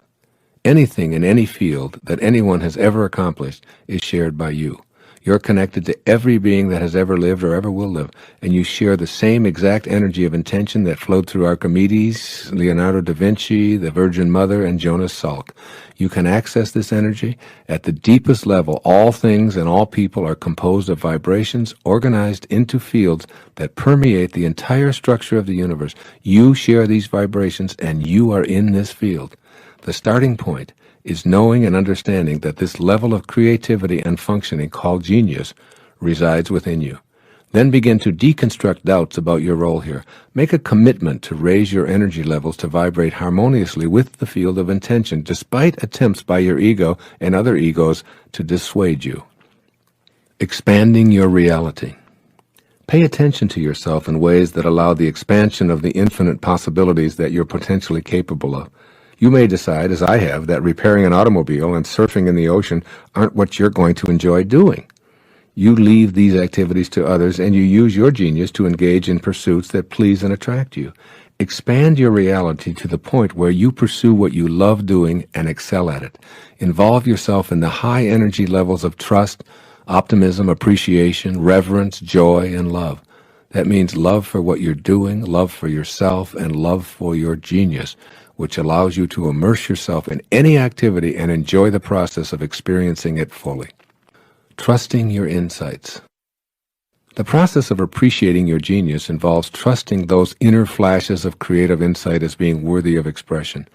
Anything in any field that anyone has ever accomplished is shared by you. You're connected to every being that has ever lived or ever will live, and you share the same exact energy of intention that flowed through Archimedes, Leonardo da Vinci, the Virgin Mother, and Jonas Salk. You can access this energy. At the deepest level, all things and all people are composed of vibrations organized into fields that permeate the entire structure of the universe. You share these vibrations, and you are in this field. The starting point is knowing and understanding that this level of creativity and functioning called genius resides within you. Then begin to deconstruct doubts about your role here. Make a commitment to raise your energy levels to vibrate harmoniously with the field of intention, despite attempts by your ego and other egos to dissuade you. Expanding your reality. Pay attention to yourself in ways that allow the expansion of the infinite possibilities that you're potentially capable of. You may decide, as I have, that repairing an automobile and surfing in the ocean aren't what you're going to enjoy doing. You leave these activities to others, and you use your genius to engage in pursuits that please and attract you. Expand your reality to the point where you pursue what you love doing and excel at it. Involve yourself in the high energy levels of trust, optimism, appreciation, reverence, joy, and love. That means love for what you're doing, love for yourself, and love for your genius, which allows you to immerse yourself in any activity and enjoy the process of experiencing it fully. Trusting your insights. The process of appreciating your genius involves trusting those inner flashes of creative insight as being worthy of expression.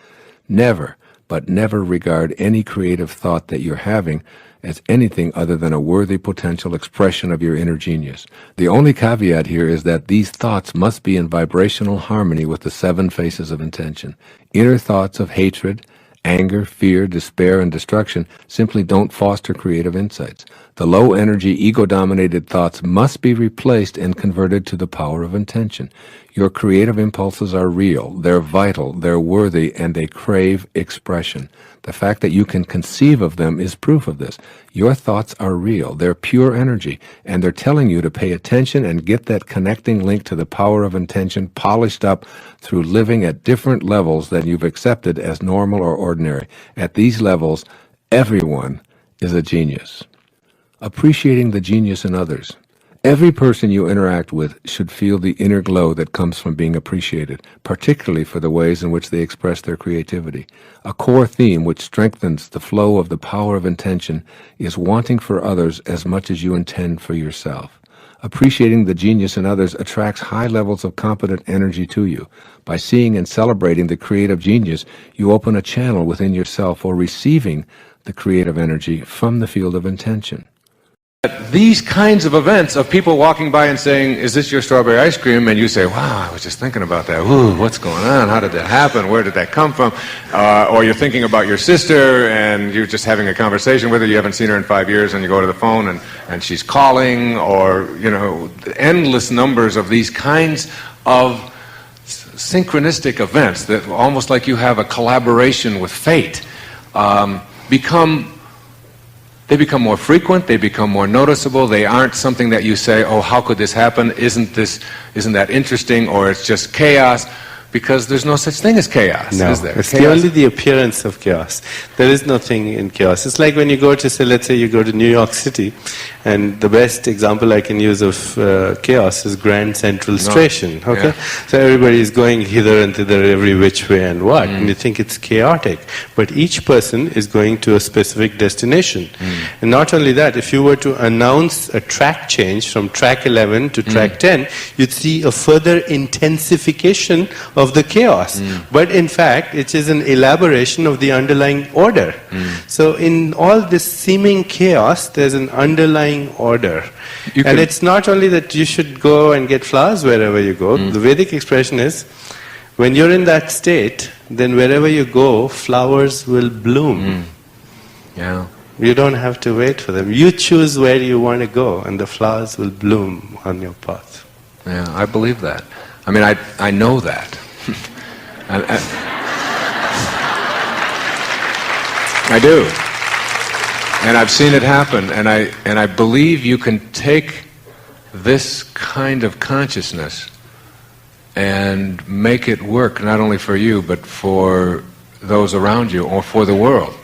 Never, but never regard any creative thought that you're having as anything other than a worthy potential expression of your inner genius. The only caveat here is that these thoughts must be in vibrational harmony with the 7 faces of intention. Inner thoughts of hatred, anger, fear, despair, and destruction simply don't foster creative insights. The low-energy, ego-dominated thoughts must be replaced and converted to the power of intention. Your creative impulses are real, they're vital, they're worthy, and they crave expression. The fact that you can conceive of them is proof of this. Your thoughts are real, they're pure energy, and they're telling you to pay attention and get that connecting link to the power of intention polished up through living at different levels than you've accepted as normal or ordinary. At these levels, everyone is a genius. Appreciating the genius in others. Every person you interact with should feel the inner glow that comes from being appreciated, particularly for the ways in which they express their creativity. A core theme which strengthens the flow of the power of intention is wanting for others as much as you intend for yourself. Appreciating the genius in others attracts high levels of competent energy to you. By seeing and celebrating the creative genius, you open a channel within yourself for receiving the creative energy from the field of intention. These kinds of events of people walking by and saying, "Is this your strawberry ice cream?" and you say, "Wow, I was just thinking about that. Ooh, what's going on? How did that happen? Where did that come from?" Or you're thinking about your sister and you're just having a conversation with her. You haven't seen her in 5 years, and you go to the phone and she's calling, or, endless numbers of these kinds of synchronistic events that almost like you have a collaboration with fate they become more frequent, they become more noticeable, they aren't something that you say, "Oh, how could this happen? Isn't that interesting?" or "It's just chaos," because there's no such thing as chaos, no, is there? It's only the appearance of chaos. There is nothing in chaos. It's like when you go to, let's say you go to New York City, and the best example I can use of chaos is Grand Central Station. Okay, yeah. So everybody is going hither and thither every which way and what, and you think it's chaotic. But each person is going to a specific destination. And not only that, if you were to announce a track change from track 11 to track 10, you'd see a further intensification of the chaos. But in fact, it is an elaboration of the underlying order. So in all this seeming chaos, there's an underlying order. And it's not only that you should go and get flowers wherever you go. The Vedic expression is, when you're in that state, then wherever you go, flowers will bloom. Yeah. You don't have to wait for them. You choose where you want to go, and the flowers will bloom on your path. Yeah, I believe that. I mean, I know that. I do. And I've seen it happen, and I believe you can take this kind of consciousness and make it work, not only for you, but for those around you, or for the world.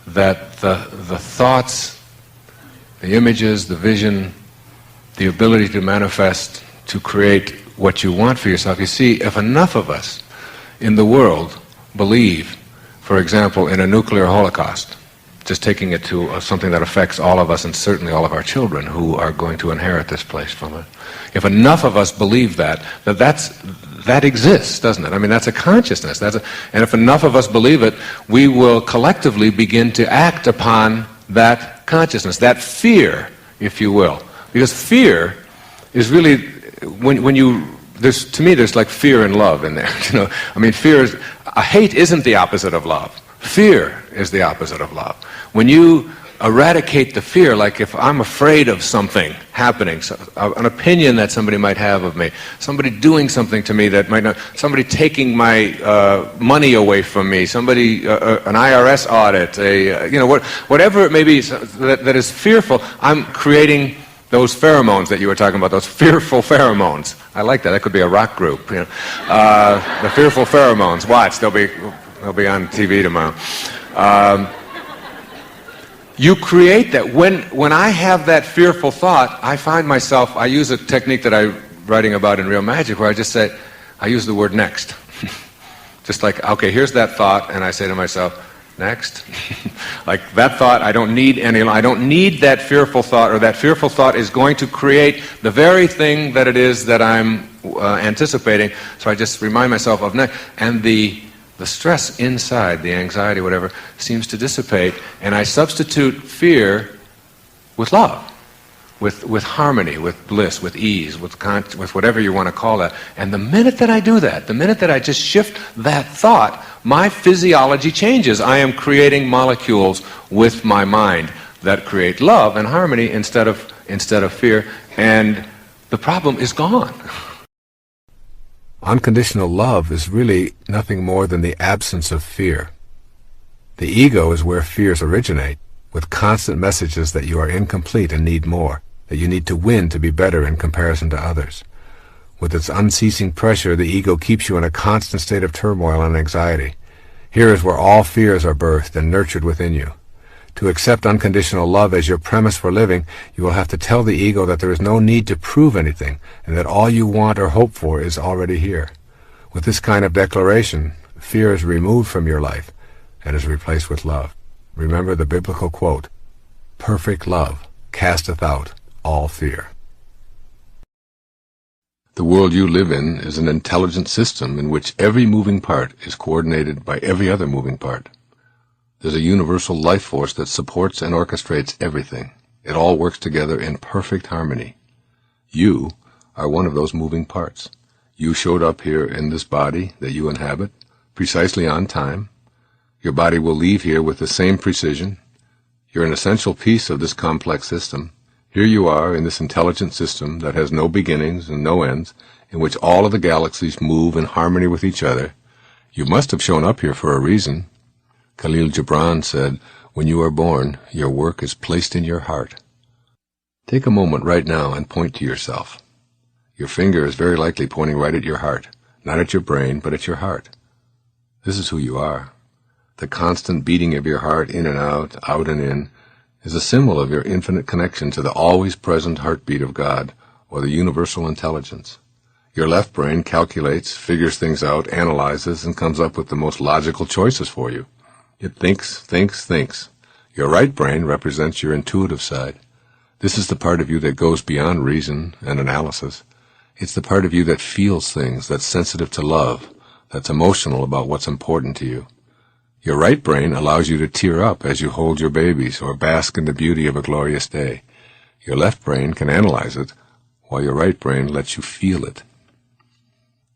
That the thoughts, the images, the vision, the ability to manifest, to create what you want for yourself. You see, if enough of us in the world believe, for example, in a nuclear holocaust, just taking it to something that affects all of us, and certainly all of our children who are going to inherit this place from it. If enough of us believe that exists, doesn't it? I mean, that's a consciousness. And if enough of us believe it, we will collectively begin to act upon that consciousness, that fear, if you will. Because fear is really, when you, to me there's like fear and love in there. I mean, hate isn't the opposite of love. Fear is the opposite of love. When you eradicate the fear, like if I'm afraid of something happening, an opinion that somebody might have of me, somebody doing something to me that might not, somebody taking my money away from me, somebody, an IRS audit, whatever it may be that is fearful, I'm creating those pheromones that you were talking about, those fearful pheromones. I like that. That could be a rock group. The fearful pheromones. Watch, they'll be on TV tomorrow. You create that. When I have that fearful thought, I find myself, I use a technique that I'm writing about in Real Magic where I just say, I use the word next. Just like, okay, here's that thought, and I say to myself, next. Like that thought, I don't need that fearful thought, or that fearful thought is going to create the very thing that it is that I'm anticipating. So I just remind myself of next, and the stress inside, the anxiety, whatever, seems to dissipate, and I substitute fear with love, with harmony, with bliss, with ease, with whatever you want to call that. And the minute that I do that, the minute that I just shift that thought, my physiology changes. I am creating molecules with my mind that create love and harmony instead of fear, and the problem is gone. Unconditional love is really nothing more than the absence of fear. The ego is where fears originate, with constant messages that you are incomplete and need more, that you need to win to be better in comparison to others. With its unceasing pressure, the ego keeps you in a constant state of turmoil and anxiety. Here is where all fears are birthed and nurtured within you. To accept unconditional love as your premise for living, you will have to tell the ego that there is no need to prove anything, and that all you want or hope for is already here. With this kind of declaration, fear is removed from your life and is replaced with love. Remember the biblical quote, "Perfect love casteth out all fear." The world you live in is an intelligent system in which every moving part is coordinated by every other moving part. There's a universal life force that supports and orchestrates everything. It all works together in perfect harmony. You are one of those moving parts. You showed up here in this body that you inhabit, precisely on time. Your body will leave here with the same precision. You're an essential piece of this complex system. Here you are in this intelligent system that has no beginnings and no ends, in which all of the galaxies move in harmony with each other. You must have shown up here for a reason. Khalil Gibran said, "When you are born, your work is placed in your heart." Take a moment right now and point to yourself. Your finger is very likely pointing right at your heart, not at your brain, but at your heart. This is who you are. The constant beating of your heart in and out and in, is a symbol of your infinite connection to the always present heartbeat of God, or the universal intelligence. Your left brain calculates, figures things out, analyzes, and comes up with the most logical choices for you. It thinks. Your right brain represents your intuitive side. This is the part of you that goes beyond reason and analysis. It's the part of you that feels things, that's sensitive to love, that's emotional about what's important to you. Your right brain allows you to tear up as you hold your babies or bask in the beauty of a glorious day. Your left brain can analyze it, while your right brain lets you feel it.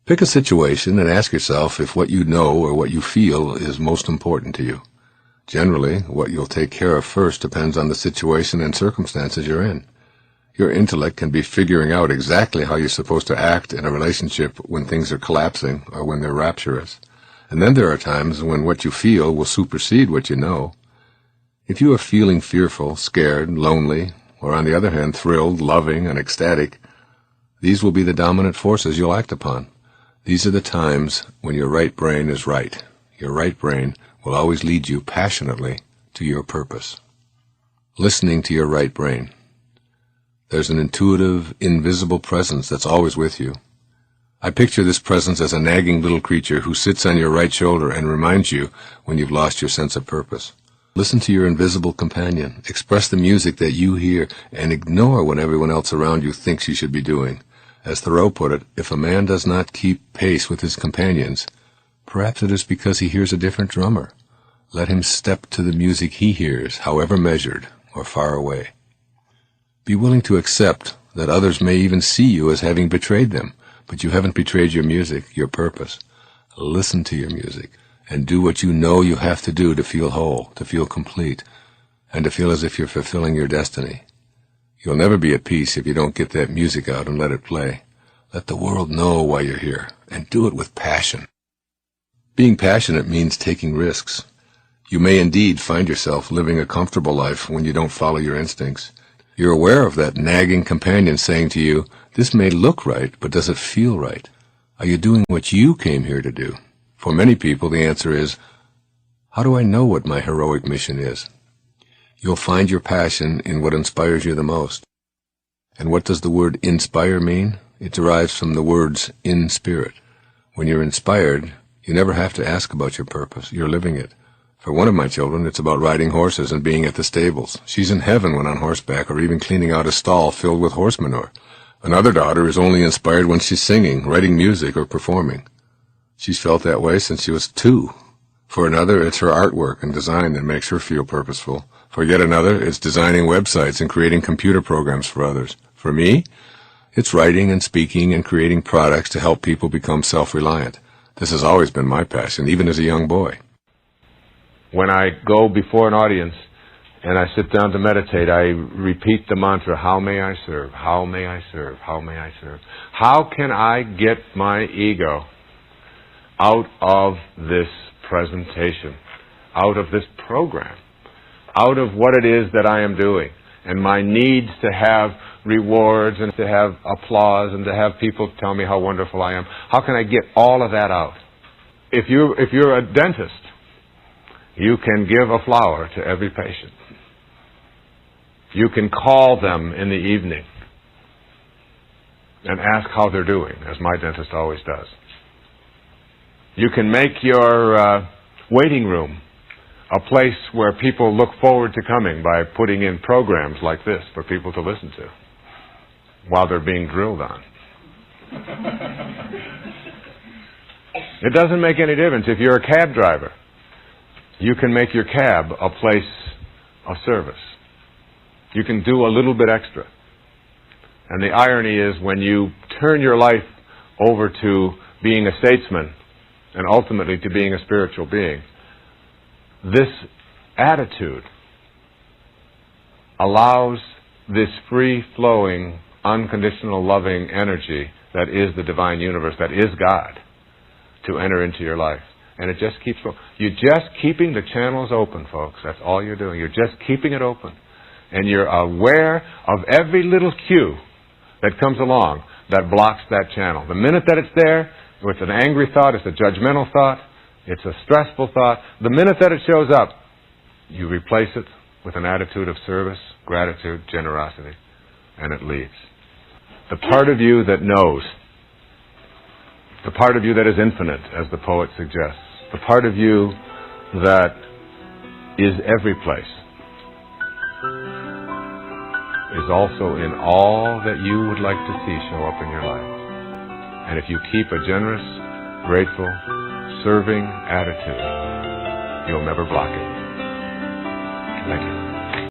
Pick a situation and ask yourself if what you know or what you feel is most important to you. Generally, what you'll take care of first depends on the situation and circumstances you're in. Your intellect can be figuring out exactly how you're supposed to act in a relationship when things are collapsing or when they're rapturous. And then there are times when what you feel will supersede what you know. If you are feeling fearful, scared, lonely, or on the other hand thrilled, loving, and ecstatic, these will be the dominant forces you'll act upon. These are the times when your right brain is right. Your right brain will always lead you passionately to your purpose. Listening to your right brain. There's an intuitive, invisible presence that's always with you. I picture this presence as a nagging little creature who sits on your right shoulder and reminds you when you've lost your sense of purpose. Listen to your invisible companion. Express the music that you hear and ignore what everyone else around you thinks you should be doing. As Thoreau put it, if a man does not keep pace with his companions, perhaps it is because he hears a different drummer. Let him step to the music he hears, however measured or far away. Be willing to accept that others may even see you as having betrayed them, but you haven't betrayed your music, your purpose. Listen to your music, and do what you know you have to do to feel whole, to feel complete, and to feel as if you're fulfilling your destiny. You'll never be at peace if you don't get that music out and let it play. Let the world know why you're here, and do it with passion. Being passionate means taking risks. You may indeed find yourself living a comfortable life when you don't follow your instincts. You're aware of that nagging companion saying to you, "This may look right, but does it feel right? Are you doing what you came here to do?" For many people, the answer is, "How do I know what my heroic mission is?" You'll find your passion in what inspires you the most. And what does the word inspire mean? It derives from the words in spirit. When you're inspired, you never have to ask about your purpose. You're living it. For one of my children, it's about riding horses and being at the stables. She's in heaven when on horseback, or even cleaning out a stall filled with horse manure. Another daughter is only inspired when she's singing, writing music, or performing. She's felt that way since she was 2. For another, it's her artwork and design that makes her feel purposeful. For yet another, it's designing websites and creating computer programs for others. For me, it's writing and speaking and creating products to help people become self-reliant. This has always been my passion, even as a young boy. When I go before an audience and I sit down to meditate, I repeat the mantra, "How may I serve? How may I serve? How may I serve?" How can I get my ego out of this presentation, out of this program, out of what it is that I am doing, and my needs to have rewards and to have applause and to have people tell me how wonderful I am? How can I get all of that out? If you're a dentist, you can give a flower to every patient. You can call them in the evening and ask how they're doing, as my dentist always does. You can make your waiting room a place where people look forward to coming by putting in programs like this for people to listen to while they're being drilled on. It doesn't make any difference. If you're a cab driver, you can make your cab a place of service. You can do a little bit extra. And the irony is, when you turn your life over to being a statesman and ultimately to being a spiritual being, this attitude allows this free-flowing, unconditional, loving energy that is the divine universe, that is God, to enter into your life. And it just keeps going. You're just keeping the channels open, folks. That's all you're doing. You're just keeping it open. And you're aware of every little cue that comes along that blocks that channel. The minute that it's there, it's an angry thought, it's a judgmental thought, it's a stressful thought. The minute that it shows up, you replace it with an attitude of service, gratitude, generosity, and it leaves. The part of you that knows, the part of you that is infinite, as the poet suggests, the part of you that is every place, is also in all that you would like to see show up in your life. And if you keep a generous, grateful, serving attitude, you'll never block it. Thank you.